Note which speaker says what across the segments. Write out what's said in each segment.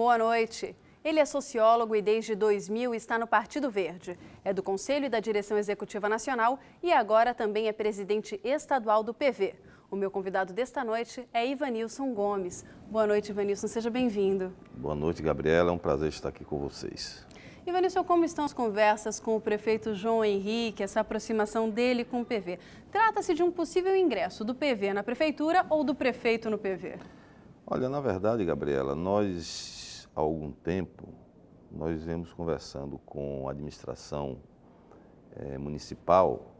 Speaker 1: Boa noite. Ele é sociólogo e desde 2000 está no Partido Verde. É do Conselho e da Direção Executiva Nacional e agora também é presidente estadual do PV. O meu convidado desta noite é Ivanilson Gomes. Boa noite, Ivanilson. Seja bem-vindo.
Speaker 2: Boa noite, Gabriela. É um prazer estar aqui com vocês.
Speaker 1: Ivanilson, como estão as conversas com o prefeito João Henrique, essa aproximação dele com o PV? Trata-se de um possível ingresso do PV na prefeitura ou do prefeito no PV?
Speaker 2: Olha, na verdade, Gabriela, nós, há algum tempo, nós viemos conversando com a administração municipal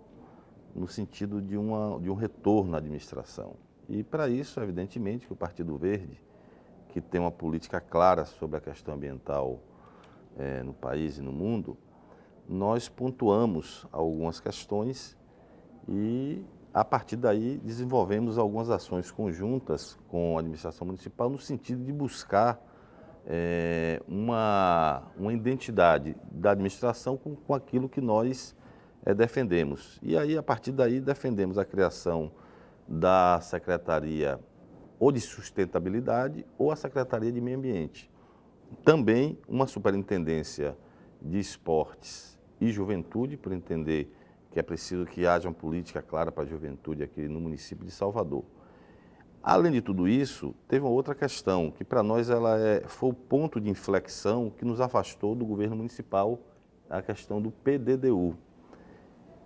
Speaker 2: no sentido de um retorno à administração. E para isso, evidentemente, que o Partido Verde, que tem uma política clara sobre a questão ambiental no país e no mundo, nós pontuamos algumas questões e, a partir daí, desenvolvemos algumas ações conjuntas com a administração municipal no sentido de buscar uma identidade da administração com aquilo que nós defendemos. E aí, a partir daí, defendemos a criação da Secretaria ou de Sustentabilidade ou a Secretaria de Meio Ambiente. Também uma Superintendência de Esportes e Juventude, por entender que é preciso que haja uma política clara para a juventude aqui no município de Salvador. Além de tudo isso, teve uma outra questão, que para nós foi o ponto de inflexão que nos afastou do governo municipal, a questão do PDDU.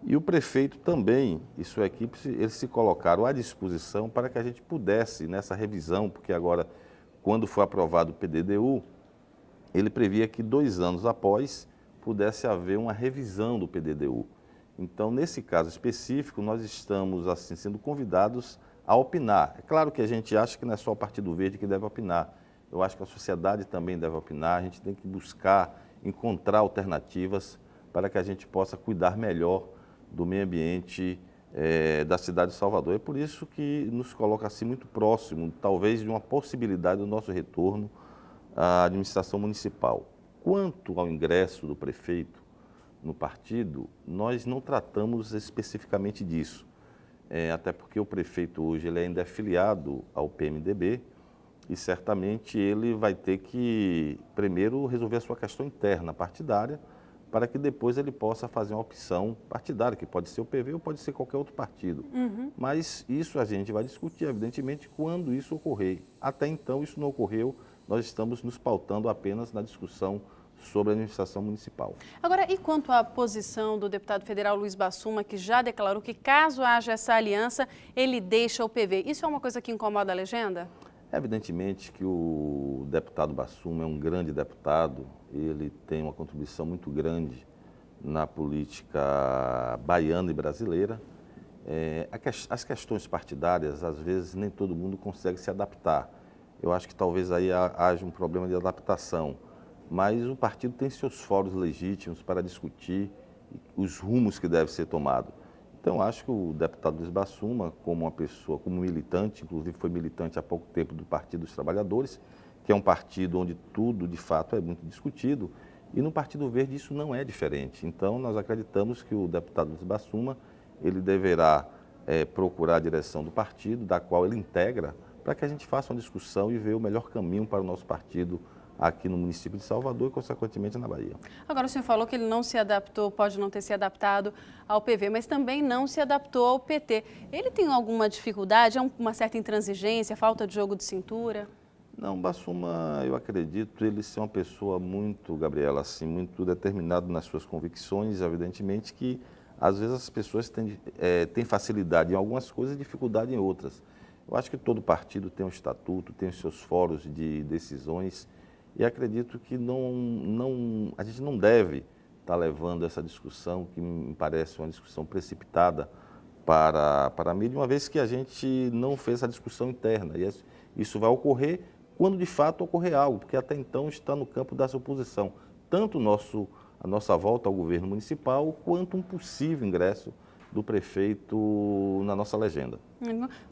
Speaker 2: E o prefeito também e sua equipe, eles se colocaram à disposição para que a gente pudesse, nessa revisão, porque agora, quando foi aprovado o PDDU, ele previa que 2 anos após pudesse haver uma revisão do PDDU. Então, nesse caso específico, nós estamos assim sendo convidados a opinar. É claro que a gente acha que não é só o Partido Verde que deve opinar. Eu acho que a sociedade também deve opinar. A gente tem que buscar, encontrar alternativas para que a gente possa cuidar melhor do meio ambiente da cidade de Salvador. É por isso que nos coloca assim muito próximo, talvez, de uma possibilidade do nosso retorno à administração municipal. Quanto ao ingresso do prefeito no partido, nós não tratamos especificamente disso, até porque o prefeito hoje ele ainda é filiado ao PMDB e certamente ele vai ter que primeiro resolver a sua questão interna partidária para que depois ele possa fazer uma opção partidária, que pode ser o PV ou pode ser qualquer outro partido. Mas isso a gente vai discutir, evidentemente, quando isso ocorrer. Até então isso não ocorreu, nós estamos nos pautando apenas na discussão sobre a administração municipal. Agora,
Speaker 1: e quanto à posição do deputado federal Luiz Bassuma, que já declarou que caso haja essa aliança, ele deixa o PV. Isso é uma coisa que incomoda a legenda?
Speaker 2: Evidentemente que o deputado Bassuma é um grande deputado, ele tem uma contribuição muito grande na política baiana e brasileira. As questões partidárias, às vezes, nem todo mundo consegue se adaptar. Eu acho que talvez aí haja um problema de adaptação. Mas o partido tem seus fóruns legítimos para discutir os rumos que devem ser tomados. Então, acho que o deputado Luiz Bassuma, como uma pessoa, como militante, inclusive foi militante há pouco tempo do Partido dos Trabalhadores, que é um partido onde tudo, de fato, é muito discutido, e no Partido Verde isso não é diferente. Então, nós acreditamos que o deputado Luiz Bassuma, ele deverá procurar a direção do partido, da qual ele integra, para que a gente faça uma discussão e ver o melhor caminho para o nosso partido aqui no município de Salvador e, consequentemente, na Bahia.
Speaker 1: Agora, o senhor falou que ele não se adaptou, pode não ter se adaptado ao PV, mas também não se adaptou ao PT. Ele tem alguma dificuldade, uma certa intransigência, falta de jogo de cintura?
Speaker 2: Não, Bassuma, eu acredito, ele ser uma pessoa muito, Gabriela, assim, muito determinado nas suas convicções, evidentemente que, às vezes, as pessoas têm facilidade em algumas coisas e dificuldade em outras. Eu acho que todo partido tem um estatuto, tem os seus fóruns de decisões, e acredito que a gente não deve estar levando essa discussão, que me parece uma discussão precipitada para a mídia, uma vez que a gente não fez essa discussão interna. E isso vai ocorrer quando de fato ocorrer algo, porque até então está no campo da oposição, tanto a nossa volta ao governo municipal, quanto um possível ingresso do prefeito na nossa legenda.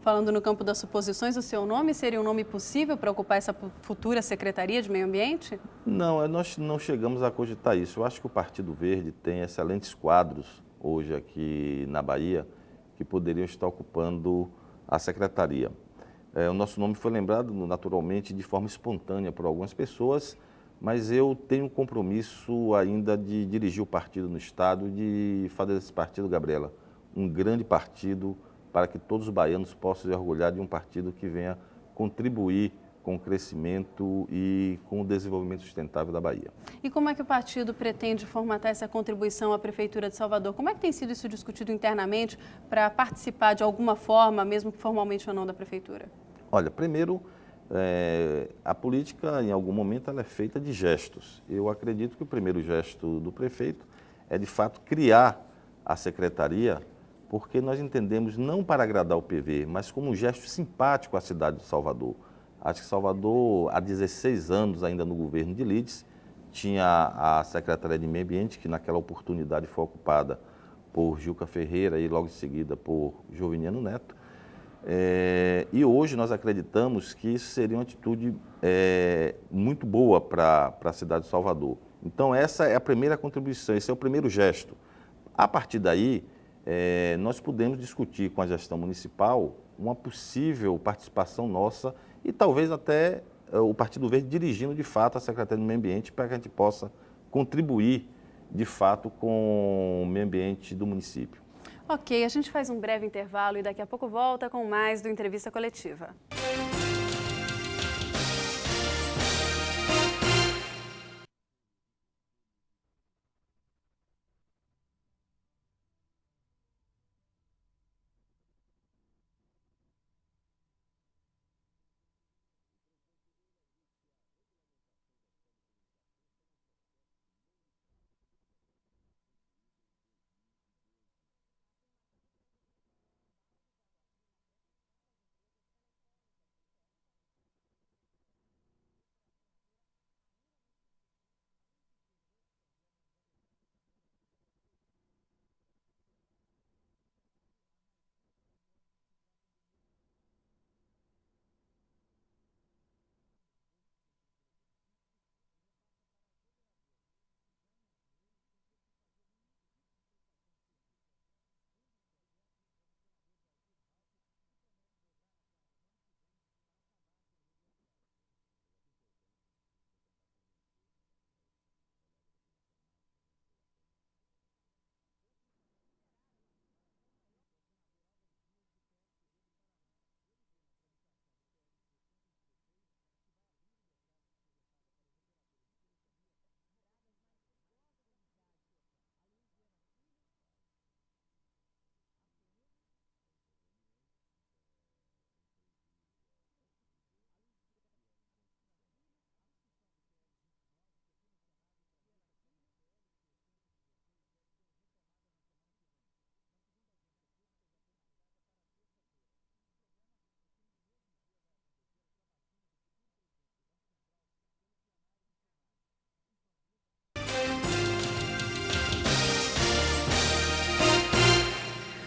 Speaker 1: Falando no campo das suposições, o seu nome seria um nome possível para ocupar essa futura Secretaria de Meio Ambiente?
Speaker 2: Não, nós não chegamos a cogitar isso. Eu acho que o Partido Verde tem excelentes quadros hoje aqui na Bahia que poderiam estar ocupando a Secretaria. O nosso nome foi lembrado naturalmente de forma espontânea por algumas pessoas, mas eu tenho um compromisso ainda de dirigir o partido no Estado, de fazer desse partido, Gabriela, um grande partido para que todos os baianos possam se orgulhar de um partido que venha contribuir com o crescimento e com o desenvolvimento sustentável da Bahia.
Speaker 1: E como é que o partido pretende formatar essa contribuição à Prefeitura de Salvador? Como é que tem sido isso discutido internamente para participar de alguma forma, mesmo que formalmente ou não, da Prefeitura?
Speaker 2: Olha, primeiro, a política, em algum momento, ela é feita de gestos. Eu acredito que o primeiro gesto do prefeito é, de fato, criar a secretaria, porque nós entendemos não para agradar o PV, mas como um gesto simpático à cidade de Salvador. Acho que Salvador, há 16 anos ainda no governo de Lídice, tinha a Secretaria de Meio Ambiente, que naquela oportunidade foi ocupada por Gilca Ferreira e logo em seguida por Joviniano Neto. E hoje nós acreditamos que isso seria uma atitude muito boa para a cidade de Salvador. Então essa é a primeira contribuição, esse é o primeiro gesto. A partir daí, nós podemos discutir com a gestão municipal uma possível participação nossa e talvez até o Partido Verde dirigindo de fato a Secretaria do Meio Ambiente para que a gente possa contribuir de fato com o meio ambiente do município.
Speaker 1: Ok, a gente faz um breve intervalo e daqui a pouco volta com mais do Entrevista Coletiva.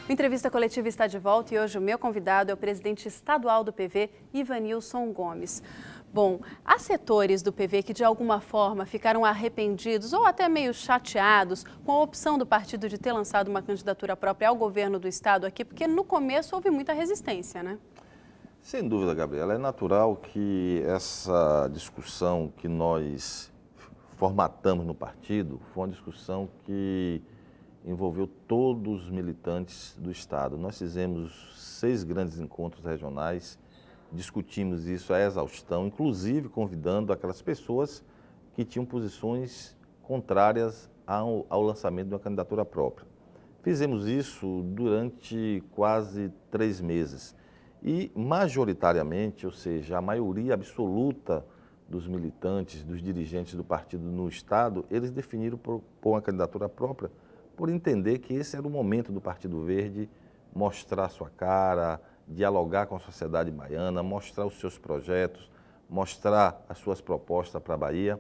Speaker 1: O Entrevista Coletiva está de volta e hoje o meu convidado é o presidente estadual do PV, Ivanilson Gomes. Bom, há setores do PV que de alguma forma ficaram arrependidos ou até meio chateados com a opção do partido de ter lançado uma candidatura própria ao governo do estado aqui, porque no começo houve muita resistência, né?
Speaker 2: Sem dúvida, Gabriela, é natural que essa discussão que nós formatamos no partido foi uma discussão que envolveu todos os militantes do Estado. Nós fizemos 6 grandes encontros regionais, discutimos isso à exaustão, inclusive convidando aquelas pessoas que tinham posições contrárias ao lançamento de uma candidatura própria. Fizemos isso durante quase 3 meses e, majoritariamente, ou seja, a maioria absoluta dos militantes, dos dirigentes do partido no Estado, eles definiram por uma candidatura própria, por entender que esse era o momento do Partido Verde mostrar sua cara, dialogar com a sociedade baiana, mostrar os seus projetos, mostrar as suas propostas para a Bahia.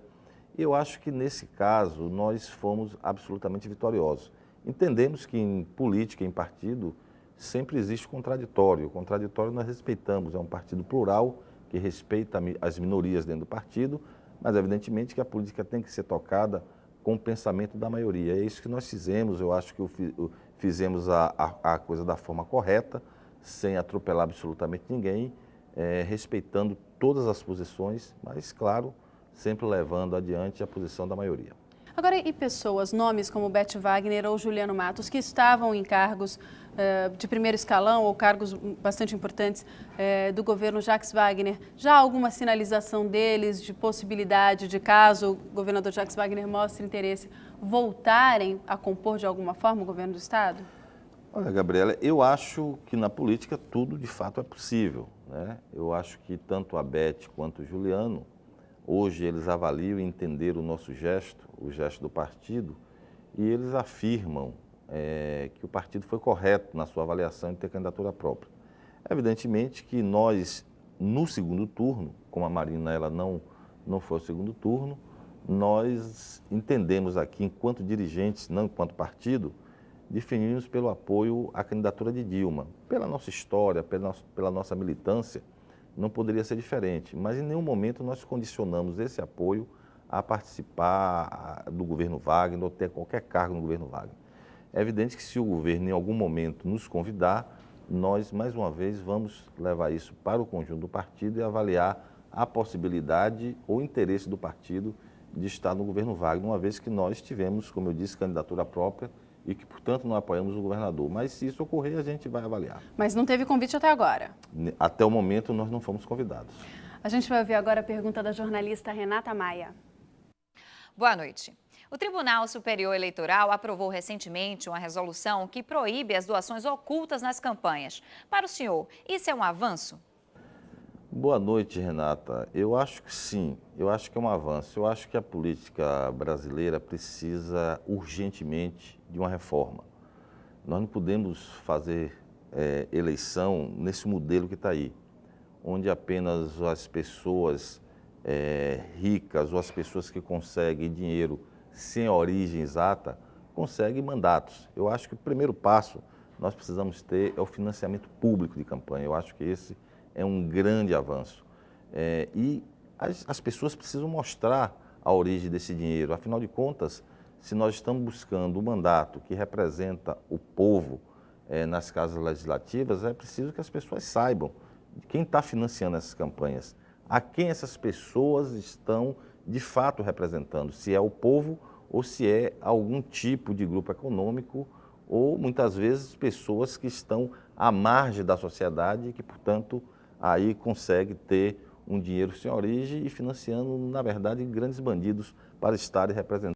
Speaker 2: E eu acho que, nesse caso, nós fomos absolutamente vitoriosos. Entendemos que em política, em partido, sempre existe contraditório. O contraditório nós respeitamos, é um partido plural que respeita as minorias dentro do partido, mas evidentemente que a política tem que ser tocada com o pensamento da maioria. É isso que nós fizemos, eu acho que fizemos a coisa da forma correta, sem atropelar absolutamente ninguém. respeitando todas as posições, mas, claro, sempre levando adiante a posição da maioria.
Speaker 1: Agora, e pessoas, nomes como Beth Wagner ou Juliano Matos, que estavam em cargos de primeiro escalão ou cargos bastante importantes do governo Jacques Wagner, já há alguma sinalização deles de possibilidade de, caso o governador Jacques Wagner mostre interesse, voltarem a compor de alguma forma o governo do Estado?
Speaker 2: Olha, Gabriela, eu acho que na política tudo de fato é possível, né? Eu acho que tanto a Beth quanto o Juliano, hoje eles avaliam e entenderam o nosso gesto, o gesto do partido, e eles afirmam que o partido foi correto na sua avaliação de ter candidatura própria. Evidentemente que nós, no segundo turno, como a Marina ela não foi o segundo turno, nós entendemos aqui, enquanto dirigentes, não enquanto partido, definimos pelo apoio à candidatura de Dilma. Pela nossa história, pela nossa militância, não poderia ser diferente, mas em nenhum momento nós condicionamos esse apoio a participar do governo Wagner ou ter qualquer cargo no governo Wagner. É evidente que se o governo em algum momento nos convidar, nós mais uma vez vamos levar isso para o conjunto do partido e avaliar a possibilidade ou interesse do partido de estar no governo Wagner, uma vez que nós tivemos, como eu disse, candidatura própria e que, portanto, não apoiamos o governador. Mas se isso ocorrer, a gente vai avaliar.
Speaker 1: Mas não teve convite até agora?
Speaker 2: Até o momento, nós não fomos convidados.
Speaker 1: A gente vai ouvir agora a pergunta da jornalista Renata Maia.
Speaker 3: Boa noite. O Tribunal Superior Eleitoral aprovou recentemente uma resolução que proíbe as doações ocultas nas campanhas. Para o senhor, isso é um avanço?
Speaker 2: Boa noite, Renata. Eu acho que sim, eu acho que é um avanço. Eu acho que a política brasileira precisa urgentemente de uma reforma. Nós não podemos fazer eleição nesse modelo que está aí, onde apenas as pessoas ricas ou as pessoas que conseguem dinheiro sem origem exata conseguem mandatos. Eu acho que o primeiro passo nós precisamos ter é o financiamento público de campanha. Eu acho que esse é um grande avanço. E as pessoas precisam mostrar a origem desse dinheiro. Afinal de contas, se nós estamos buscando um mandato que representa o povo nas casas legislativas, é preciso que as pessoas saibam quem está financiando essas campanhas, a quem essas pessoas estão de fato representando, se é o povo ou se é algum tipo de grupo econômico ou muitas vezes pessoas que estão à margem da sociedade e que, portanto, aí consegue ter um dinheiro sem origem e financiando, na verdade, grandes bandidos para estarem representando